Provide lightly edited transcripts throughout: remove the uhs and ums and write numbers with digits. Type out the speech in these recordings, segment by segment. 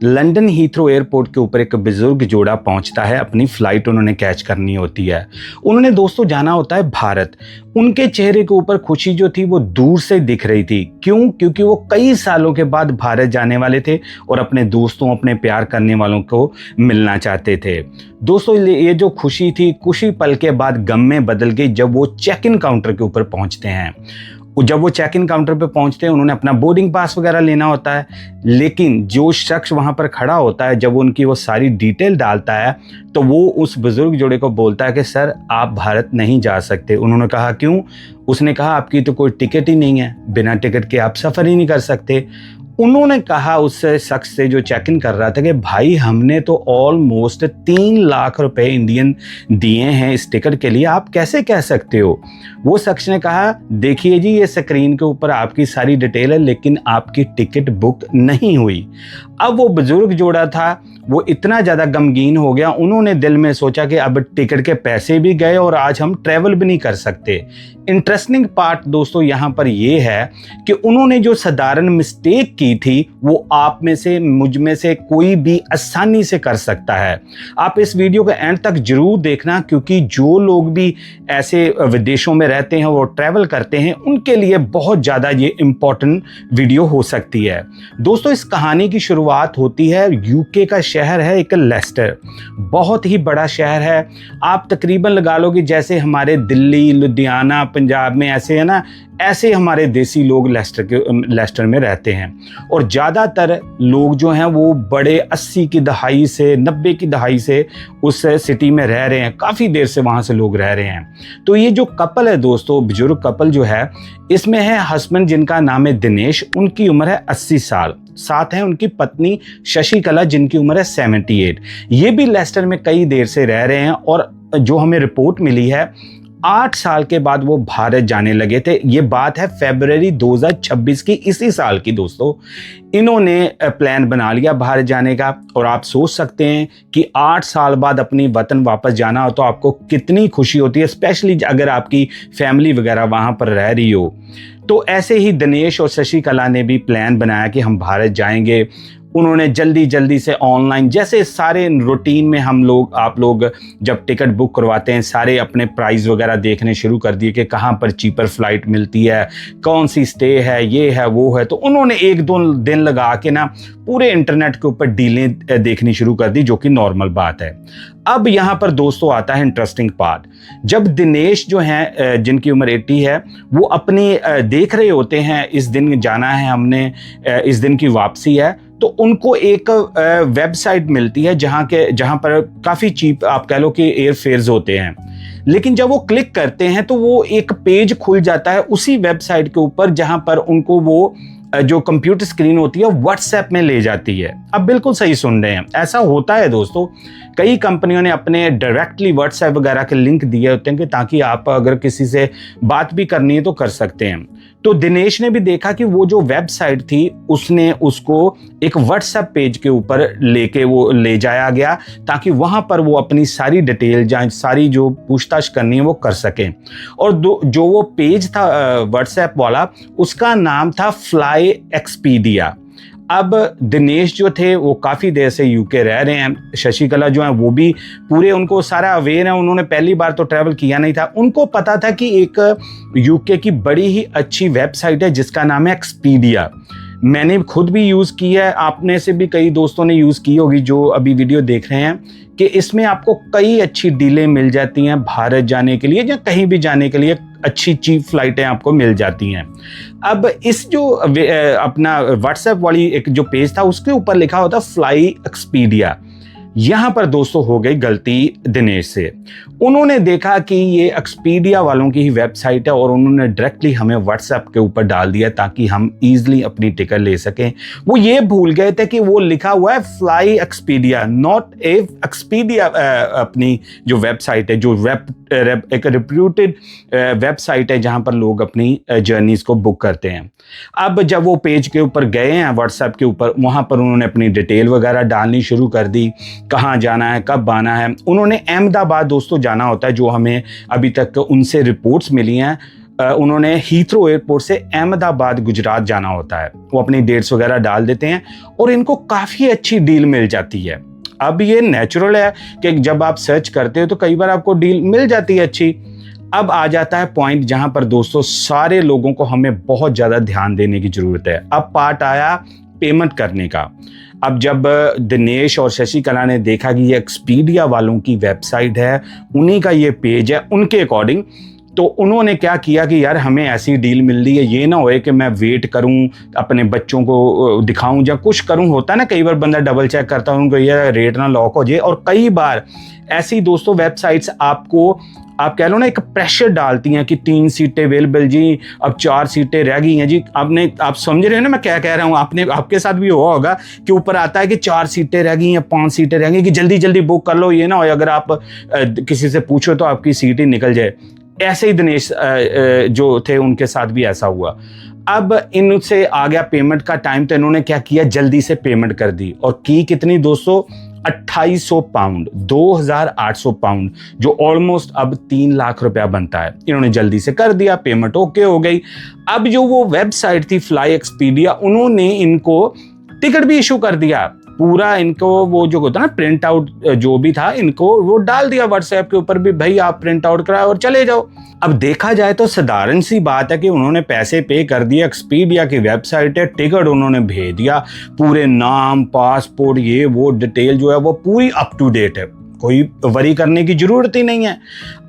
London Heathrow airport के ऊपर एक बुजुर्ग जोड़ा पहुंचता है, अपनी फ्लाइट उन्होंने कैच करनी होती है। उन्होंने दोस्तों जाना होता है भारत। उनके चेहरे के ऊपर खुशी जो थी वो दूर से दिख रही थी। क्यों? क्योंकि वो कई सालों के बाद भारत जाने वाले थे और अपने दोस्तों, अपने प्यार करने वालों को मिलना चाहते थे। दोस्तों ये जो खुशी थी, खुशी पल के बाद गम में बदल गई जब वो चेक इन काउंटर के ऊपर पहुंचते हैं। जब वो चेक इन काउंटर पे पहुंचते हैं, उन्होंने अपना बोर्डिंग पास वगैरह लेना होता है, लेकिन जो शख्स वहां पर खड़ा होता है, जब वो उनकी वो सारी डिटेल डालता है तो वो उस बुजुर्ग जोड़े को बोलता है कि सर आप भारत नहीं जा सकते। उन्होंने कहा क्यों? उसने कहा आपकी तो कोई टिकट ही नहीं है, बिना टिकट के आप सफ़र ही नहीं कर सकते। उन्होंने कहा उस शख्स से जो चेक इन कर रहा था कि भाई हमने तो ऑलमोस्ट 3 लाख रुपए इंडियन दिए हैं इस टिकट के लिए, आप कैसे कह सकते हो? वो शख्स ने कहा देखिए जी, ये स्क्रीन के ऊपर आपकी सारी डिटेल है, लेकिन आपकी टिकट बुक नहीं हुई। अब वो बुजुर्ग जोड़ा था, वो इतना ज़्यादा गमगीन हो गया, उन्होंने दिल में सोचा कि अब टिकट के पैसे भी गए और आज हम ट्रैवल भी नहीं कर सकते। इंटरेस्टिंग पार्ट दोस्तों यहाँ पर ये है कि उन्होंने जो साधारण मिस्टेक की थी वो आप में से, मुझ में से कोई भी आसानी से कर सकता है। आप इस वीडियो के एंड तक जरूर देखना, क्योंकि जो लोग भी ऐसे विदेशों में रहते हैं, वो ट्रैवल करते हैं, उनके लिए बहुत ज़्यादा ये इम्पोर्टेंट वीडियो हो सकती है। दोस्तों इस कहानी की शुरुआत होती है, यूके का शहर है एक लेस्टर, बहुत ही बड़ा शहर है। आप तकरीबन लगा लो कि जैसे हमारे दिल्ली, लुधियाना, पंजाब में ऐसे है ना, ऐसे हमारे देसी लोग लेस्टर में रहते हैं। और ज़्यादातर लोग जो हैं वो बड़े 80 की दहाई से 90 की दहाई से उस सिटी में रह रहे हैं, काफ़ी देर से वहाँ से लोग रह रहे हैं। तो ये जो कपल है दोस्तों, बुजुर्ग कपल जो है, इसमें है हस्बैंड जिनका नाम है दिनेश, उनकी उम्र है 80 साल। साथ है उनकी पत्नी शशिकला जिनकी उम्र है 78। ये भी लेस्टर में कई देर से रह रहे हैं और जो हमें रिपोर्ट मिली है 8 साल के बाद वो भारत जाने लगे थे। ये बात है फरवरी 2026 की, इसी साल की दोस्तों। इन्होंने प्लान बना लिया भारत जाने का, और आप सोच सकते हैं कि 8 साल बाद अपनी वतन वापस जाना हो तो आपको कितनी खुशी होती है, स्पेशली अगर आपकी फैमिली वगैरह वहाँ पर रह रही हो। तो ऐसे ही दिनेश और शशिकला ने भी प्लान बनाया कि हम भारत जाएंगे। उन्होंने जल्दी जल्दी से ऑनलाइन, जैसे सारे रूटीन में आप लोग जब टिकट बुक करवाते हैं, सारे अपने प्राइस वगैरह देखने शुरू कर दिए कि कहाँ पर चीपर फ्लाइट मिलती है, कौन सी स्टे है, ये है वो है। तो उन्होंने 1-2 दिन लगा के ना पूरे इंटरनेट के ऊपर डीलें देखनी शुरू कर दी, जो कि नॉर्मल बात है। अब यहाँ पर दोस्तों आता है इंटरेस्टिंग पार्ट। जब दिनेश जो हैं, जिनकी उम्र 80 है, वो अपनी देख रहे होते हैं इस दिन जाना है हमने, इस दिन की वापसी है, तो उनको एक वेबसाइट मिलती है जहाँ पर काफ़ी चीप आप कह लो कि एयर फेयर्स होते हैं। लेकिन जब वो क्लिक करते हैं तो वो एक पेज खुल जाता है उसी वेबसाइट के ऊपर, जहाँ पर उनको वो जो कंप्यूटर स्क्रीन होती है व्हाट्सएप में ले जाती है। अब बिल्कुल सही सुन रहे हैं, ऐसा होता है दोस्तों। कई कंपनियों ने अपने डायरेक्टली व्हाट्सएप वगैरह के लिंक दिए होते हैं कि ताकि आप अगर किसी से बात भी करनी है तो कर सकते हैं। तो दिनेश ने भी देखा कि वो जो वेबसाइट थी उसने उसको एक व्हाट्सएप पेज के ऊपर वो ले जाया गया, ताकि वहां पर वो अपनी सारी डिटेल सारी जो पूछताछ करनी है वो कर सकें। और जो वो पेज था व्हाट्सएप वाला, उसका नाम था फ्लाई एक्सपीडिया। अब दिनेश जो थे वो काफ़ी देर से यूके रह रहे हैं, शशिकला जो है वो भी पूरे, उनको सारा अवेयर है, उन्होंने पहली बार तो ट्रैवल किया नहीं था। उनको पता था कि एक यूके की बड़ी ही अच्छी वेबसाइट है जिसका नाम है एक्सपीडिया। मैंने खुद भी यूज़ की है, आपने से भी कई दोस्तों ने यूज़ की होगी जो अभी वीडियो देख रहे हैं, कि इसमें आपको कई अच्छी डीलें मिल जाती हैं भारत जाने के लिए या कहीं भी जाने के लिए, अच्छी चीप फ्लाइटें आपको मिल जाती हैं। अब इस जो अपना व्हाट्सएप वाली एक जो पेज था उसके ऊपर लिखा होता फ्लाई एक्सपीडिया। यहाँ पर दोस्तों हो गई गलती दिनेश से। उन्होंने देखा कि ये एक्सपीडिया वालों की ही वेबसाइट है और उन्होंने डायरेक्टली हमें व्हाट्सएप के ऊपर डाल दिया ताकि हम इजीली अपनी टिकट ले सकें। वो ये भूल गए थे कि वो लिखा हुआ है fly Expedia, not a Expedia. अपनी जो वेबसाइट है, जो एक रिप्यूटेड वेबसाइट है जहाँ पर लोग अपनी जर्नीज को बुक करते हैं। अब जब वो पेज के ऊपर गए हैं व्हाट्सएप के ऊपर, वहाँ पर उन्होंने अपनी डिटेल वगैरह डालनी शुरू कर दी, कहाँ जाना है, कब आना है। उन्होंने अहमदाबाद दोस्तों जाना होता है, जो हमें अभी तक उनसे रिपोर्ट्स मिली हैं। उन्होंने हीथ्रो एयरपोर्ट से अहमदाबाद गुजरात जाना होता है। वो अपनी डेट्स वगैरह डाल देते हैं और इनको काफ़ी अच्छी डील मिल जाती है। अब ये नेचुरल है कि जब आप सर्च करते हो तो कई बार आपको डील मिल जाती है अच्छी। अब आ जाता है पॉइंट जहां पर दोस्तों सारे लोगों को हमें बहुत ज़्यादा ध्यान देने की ज़रूरत है। अब पार्ट आया पेमेंट करने का। अब जब दिनेश और शशिकला ने देखा कि ये एक्सपीडिया वालों की वेबसाइट है, उन्हीं का ये पेज है उनके अकॉर्डिंग, तो उन्होंने क्या किया कि यार हमें ऐसी डील मिल रही है, ये ना होए कि मैं वेट करूं, अपने बच्चों को दिखाऊं या कुछ करूं। होता है ना कई बार बंदा डबल चेक करता है उनको, ये रेट ना लॉक हो जाए। और कई बार ऐसी दोस्तों वेबसाइट्स आपको, आप कह लो ना, एक प्रेशर डालती हैं कि 3 सीटें अवेलेबल जी, अब 4 सीटें रह गई हैं जी। आप समझ रहे हो ना मैं क्या कह रहा हूँ? आपके साथ भी हुआ होगा कि ऊपर आता है कि 4 सीटें रह गई हैं, 5 सीटें रह गई, कि जल्दी जल्दी बुक कर लो, ये ना हो अगर आप किसी से पूछो तो आपकी सीट ही निकल जाए। ऐसे ही दिनेश जो थे उनके साथ भी ऐसा हुआ। अब इनसे आ गया पेमेंट का टाइम, तो इन्होंने क्या किया, जल्दी से पेमेंट कर दी। और की कितनी दोस्तों? 2800 पाउंड, 2800 पाउंड, जो ऑलमोस्ट अब 3 लाख रुपया बनता है। इन्होंने जल्दी से कर दिया, पेमेंट ओके हो गई। अब जो वो वेबसाइट थी फ्लाई एक्सपीडिया, उन्होंने इनको टिकट भी इशू कर दिया। पूरा इनको वो जो होता है ना प्रिंट आउट जो भी था, इनको वो डाल दिया व्हाट्सएप के ऊपर भी, भाई आप प्रिंट आउट कराओ और चले जाओ। अब देखा जाए तो साधारण सी बात है कि उन्होंने पैसे पे कर दिया, एक्सपीडिया की वेबसाइट है, टिकट उन्होंने भेज दिया, पूरे नाम, पासपोर्ट, ये वो डिटेल जो है वो पूरी अप टू डेट है, कोई वरी करने की जरूरत ही नहीं है।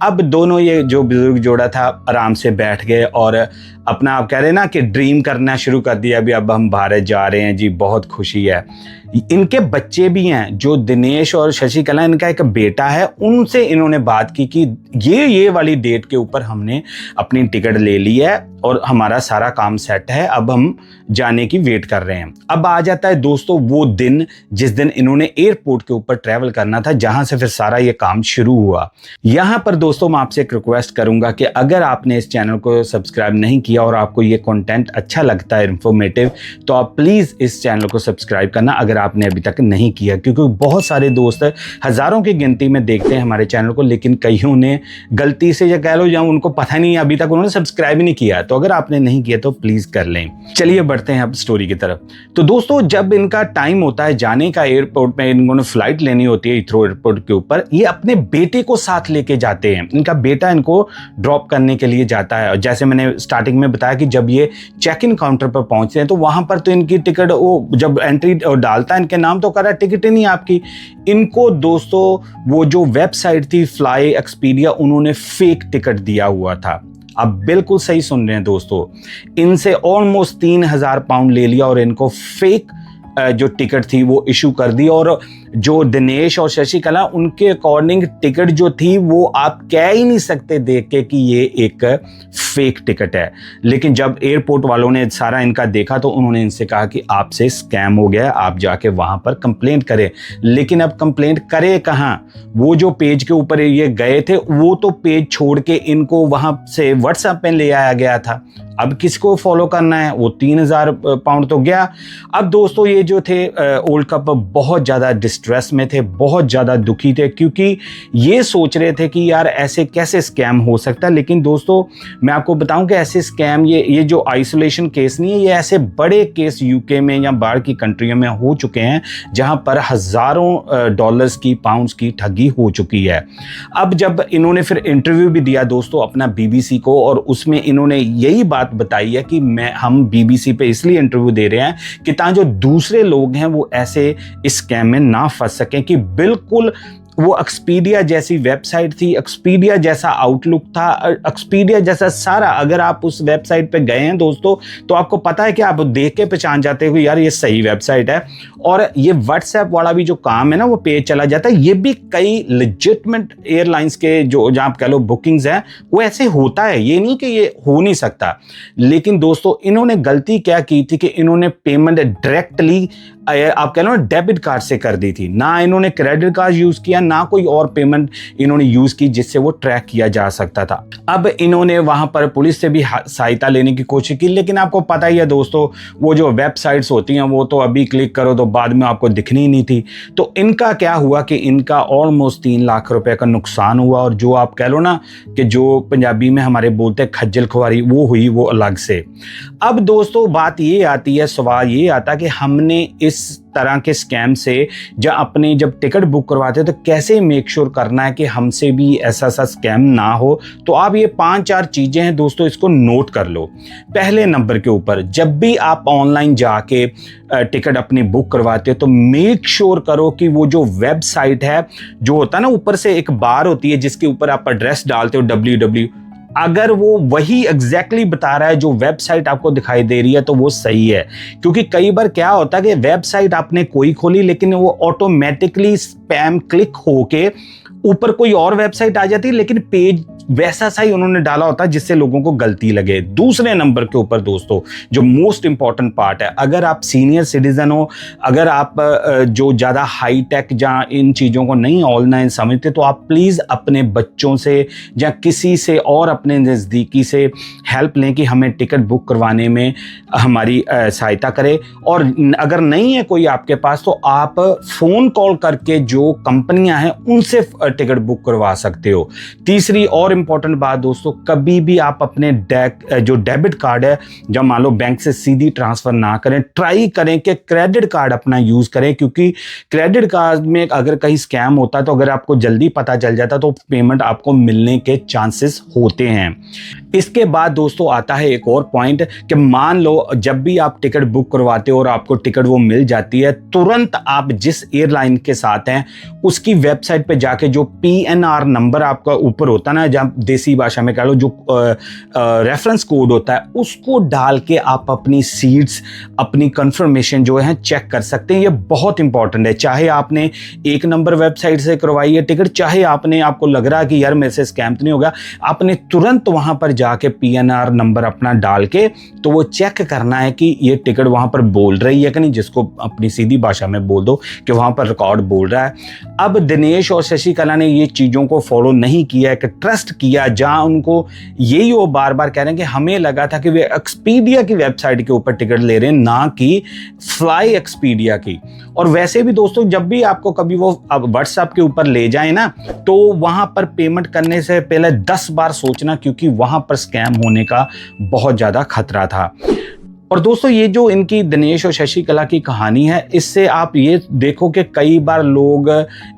अब दोनों ये जो बुजुर्ग जोड़ा था आराम से बैठ गए और अपना, आप कह रहे हैं ना कि ड्रीम करना शुरू कर दिया। अभी अब हम भारत जा रहे हैं जी, बहुत खुशी है। इनके बच्चे भी हैं, जो दिनेश और शशिकला, इनका एक बेटा है, उनसे इन्होंने बात की कि ये वाली डेट के ऊपर हमने अपनी टिकट ले ली है और हमारा सारा काम सेट है, अब हम जाने की वेट कर रहे हैं। अब आ जाता है दोस्तों वो दिन जिस दिन इन्होंने एयरपोर्ट के ऊपर ट्रैवल करना था, जहां से फिर सारा ये काम शुरू हुआ। यहां पर दोस्तों मैं आपसे एक रिक्वेस्ट करूंगा कि अगर आपने इस चैनल को सब्सक्राइब नहीं किया और आपको ये कंटेंट अच्छा लगता है, इंफॉर्मेटिव, तो आप प्लीज इस चैनल को सब्सक्राइब करना अगर आपने अभी तक नहीं किया, क्योंकि बहुत सारे दोस्त हजारों की गिनती में देखते हैं हमारे चैनल को, लेकिन कईयों ने गलती से, या कह लो या उनको पता नहीं अभी तक उन्होंने सब्सक्राइब ही नहीं किया। तो अगर आपने नहीं किया तो प्लीज कर लें। चलिए बढ़ते हैं अब स्टोरी की तरफ। तो दोस्तों जब इनका टाइम होता है जाने का, एयरपोर्ट में इन्होंने फ्लाइट लेनी होती है हीथ्रो एयरपोर्ट के ऊपर, ये अपने बेटे को साथ लेके जाते हैं। इनका बेटा इनको ड्रॉप करने के लिए जाता है। और जैसे मैंने स्टार्टिंग में बताया कि जब ये चेक इन काउंटर पर पहुंचते हैं तो वहां पर तो इनकी टिकट, वो जब एंट्री डालता है इनके नाम, तो कर रहा है टिकट ही नहीं आपकी। इनको दोस्तों वो जो वेबसाइट थी फ्लाई एक्सपीडिया, उन्होंने फेक टिकट दिया हुआ था। अब बिल्कुल सही सुन रहे हैं दोस्तों, इनसे ऑलमोस्ट 3000 पाउंड ले लिया और इनको फेक जो टिकट थी वो इशू कर दी। और जो दिनेश और शशिकला, उनके अकॉर्डिंग टिकट जो थी वो आप कह ही नहीं सकते देख के कि ये एक फेक टिकट है। लेकिन जब एयरपोर्ट वालों ने सारा इनका देखा तो उन्होंने इनसे कहा कि आपसे स्कैम हो गया, आप जाके वहां पर कंप्लेंट करें। लेकिन अब कंप्लेंट करे कहां? वो जो पेज के ऊपर ये गए थे वो तो पेज छोड़ के इनको वहां से व्हाट्सएप पे ले आया गया था। अब किसको फॉलो करना है? वो 3000 पाउंड तो गया। अब दोस्तों ये जो थे ओल्ड कपल बहुत ज़्यादा डिस्ट्रेस में थे, बहुत ज़्यादा दुखी थे, क्योंकि ये सोच रहे थे कि यार ऐसे कैसे स्कैम हो सकता है। लेकिन दोस्तों मैं आपको बताऊं कि ऐसे स्कैम, ये जो आइसोलेशन केस नहीं है, ये ऐसे बड़े केस यूके में या बाहर की कंट्रियों में हो चुके हैं जहां पर हज़ारों डॉलर्स की, पाउंड्स की ठगी हो चुकी है। अब जब इन्होंने फिर इंटरव्यू भी दिया दोस्तों अपना BBC को, और उसमें इन्होंने यही बात बताई है कि हम BBC पे इसलिए इंटरव्यू दे रहे हैं कि ताकि जो दूसरे लोग हैं वो ऐसे इस स्कैम में ना फंस सकें। कि बिल्कुल वो एक्सपीडिया जैसी वेबसाइट थी, एक्सपीडिया जैसा आउटलुक था, एक्सपीडिया जैसा सारा। अगर आप उस वेबसाइट पे गए हैं दोस्तों तो आपको पता है कि आप देख के पहचान जाते हो यार ये सही वेबसाइट है। और ये व्हाट्सएप वाला भी जो काम है ना, वो पेज चला जाता है। ये भी कई लेजिटमेट एयरलाइंस के जो जहाँ आप कह लो बुकिंग्स हैं, वो ऐसे होता है, ये नहीं कि ये हो नहीं सकता। लेकिन दोस्तों इन्होंने गलती क्या की थी कि इन्होंने पेमेंट डायरेक्टली आप कह लो ना डेबिट कार्ड से कर दी थी, ना इन्होंने क्रेडिट कार्ड यूज किया, ना कोई और पेमेंट इन्होंने यूज की जिससे वो ट्रैक किया जा सकता था। अब इन्होंने वहां पर पुलिस से भी सहायता लेने की कोशिश की, लेकिन आपको पता ही है दोस्तों, वो जो वेबसाइट्स होती हैं वो तो अभी क्लिक करो तो बाद में आपको दिखनी ही नहीं थी। तो इनका क्या हुआ कि इनका ऑलमोस्ट 3 लाख रुपए का नुकसान हुआ, और जो आप कह लो ना कि जो पंजाबी में हमारे बोलते हैं खज्जल खुआरी, वो हुई वो अलग से। अब दोस्तों बात ये आती है, सवाल ये आता कि हमने इस तरह के स्कैम से जब टिकट बुक करवाते हैं तो कैसे मेक श्योर करना है कि हमसे भी ऐसा स्कैम ना हो। तो आप ये 5-4 चीजें हैं दोस्तों, इसको नोट कर लो। पहले नंबर के ऊपर, जब भी आप ऑनलाइन जाके टिकट अपनी बुक करवाते हो तो मेक श्योर करो कि वो जो वेबसाइट है, जो होता है ना ऊपर से एक बार होती है जिसके ऊपर आप एड्रेस डालते हो www, अगर वो वही एग्जैक्टली बता रहा है जो वेबसाइट आपको दिखाई दे रही है तो वो सही है। क्योंकि कई बार क्या होता है कि वेबसाइट आपने कोई खोली लेकिन वो ऑटोमेटिकली स्पैम क्लिक होके ऊपर कोई और वेबसाइट आ जाती है, लेकिन पेज वैसा सा ही उन्होंने डाला होता है जिससे लोगों को गलती लगे। दूसरे नंबर के ऊपर दोस्तों जो मोस्ट इंपॉर्टेंट पार्ट है, अगर आप सीनियर सिटीजन हो, अगर आप जो ज़्यादा हाई टेक या इन चीज़ों को नहीं ऑनलाइन समझते, तो आप प्लीज़ अपने बच्चों से या किसी से और अपने नज़दीकी से हेल्प लें कि हमें टिकट बुक करवाने में हमारी सहायता करें। और अगर नहीं है कोई आपके पास तो आप फ़ोन कॉल करके जो कंपनियां हैं उनसे टिकट बुक करवा सकते हो। तीसरी और इंपॉर्टेंट बात दोस्तों, कभी भी आप अपने जो डेबिट कार्ड है, जब मान लो बैंक से सीधी ट्रांसफर ना करें, ट्राई करें कि क्रेडिट कार्ड अपना यूज करें, क्योंकि क्रेडिट कार्ड में अगर कहीं स्कैम होता है तो अगर आपको जल्दी पता चल जाता तो पेमेंट आपको मिलने के चांसेस होते हैं। इसके बाद दोस्तों आता है एक और पॉइंट कि मान लो जब भी आप टिकट बुक करवाते हो और आपको टिकट वो मिल जाती है, तुरंत आप जिस एयरलाइन के साथ हैं उसकी वेबसाइट पे जाके जो PNR नंबर आपका ऊपर होता है ना, जहाँ देसी भाषा में कह लो जो रेफरेंस कोड होता है, उसको डाल के आप अपनी सीट्स, अपनी कंफर्मेशन जो है चेक कर सकते हैं। ये बहुत इंपॉर्टेंट है। चाहे आपने 1 नंबर वेबसाइट से करवाई है टिकट, चाहे आपको लग रहा है कि यार मेरे से स्कैम तो नहीं होगा, आपने तुरंत वहां पर जाके PNR नंबर अपना डाल के तो वो चेक करना है कि ये टिकट वहां पर बोल रही है कि नहीं, जिसको अपनी सीधी भाषा में बोल दो कि वहां पर रिकॉर्ड बोल रहा है। अब दिनेश और शशिकला ने ये चीजों को फॉलो नहीं किया, कि ट्रस्ट किया, जहां उनको यही वो बार बार कह रहे हैं कि हमें लगा था कि वे एक्सपीडिया की वेबसाइट के ऊपर टिकट ले रहे हैं, ना कि फ्लाई एक्सपीडिया की। और वैसे भी दोस्तों जब भी आपको कभी वो व्हाट्सएप के ऊपर ले जाए ना, तो वहां पर पेमेंट करने से पहले 10 बार सोचना, क्योंकि वहां पर स्कैम होने का बहुत ज्यादा खतरा था। और दोस्तों ये जो इनकी दिनेश और शशिकला की कहानी है, इससे आप ये देखो कि कई बार लोग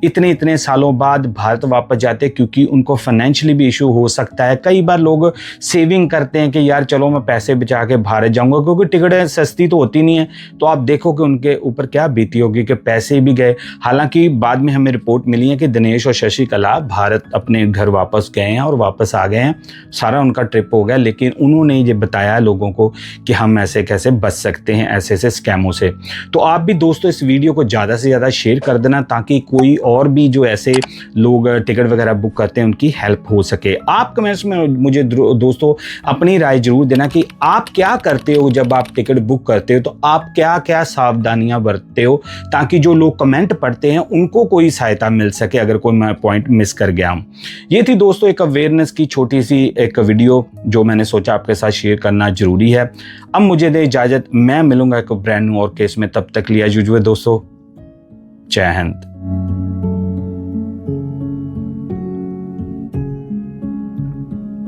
इतने सालों बाद भारत वापस जाते हैं क्योंकि उनको फाइनेंशियली भी इशू हो सकता है। कई बार लोग सेविंग करते हैं कि यार चलो मैं पैसे बचा के भारत जाऊंगा, क्योंकि टिकटें सस्ती तो होती नहीं है। तो आप देखो कि उनके ऊपर क्या बीती होगी कि पैसे भी गए। हालांकि बाद में हमें रिपोर्ट मिली है कि दिनेश और शशिकला भारत अपने घर वापस गए हैं और वापस आ गए हैं, सारा उनका ट्रिप हो गया, लेकिन उन्होंने ये बताया लोगों को कि हम ऐसे कैसे बच सकते हैं ऐसे स्कैमों से। तो आप भी दोस्तों इस वीडियो को ज़्यादा से ज़्यादा शेयर कर देना, ताकि कोई और भी जो ऐसे लोग टिकट वगैरह बुक करते हैं उनकी हेल्प हो सके। आप कमेंट्स में मुझे दोस्तों अपनी राय जरूर देना कि आप क्या करते हो जब आप टिकट बुक करते हो, तो आप क्या क्या सावधानियां बरतते हो, ताकि जो लोग कमेंट पढ़ते हैं उनको कोई सहायता मिल सके अगर कोई मैं पॉइंट मिस कर गया हूं। ये थी दोस्तों एक अवेयरनेस की छोटी सी एक वीडियो जो मैंने सोचा आपके साथ शेयर करना जरूरी है। अब मुझे दे इजाजत, मैं मिलूंगा एक ब्रांड न्यू और केस में, तब तक लिया जुजुए दोस्तों, जय हिंद।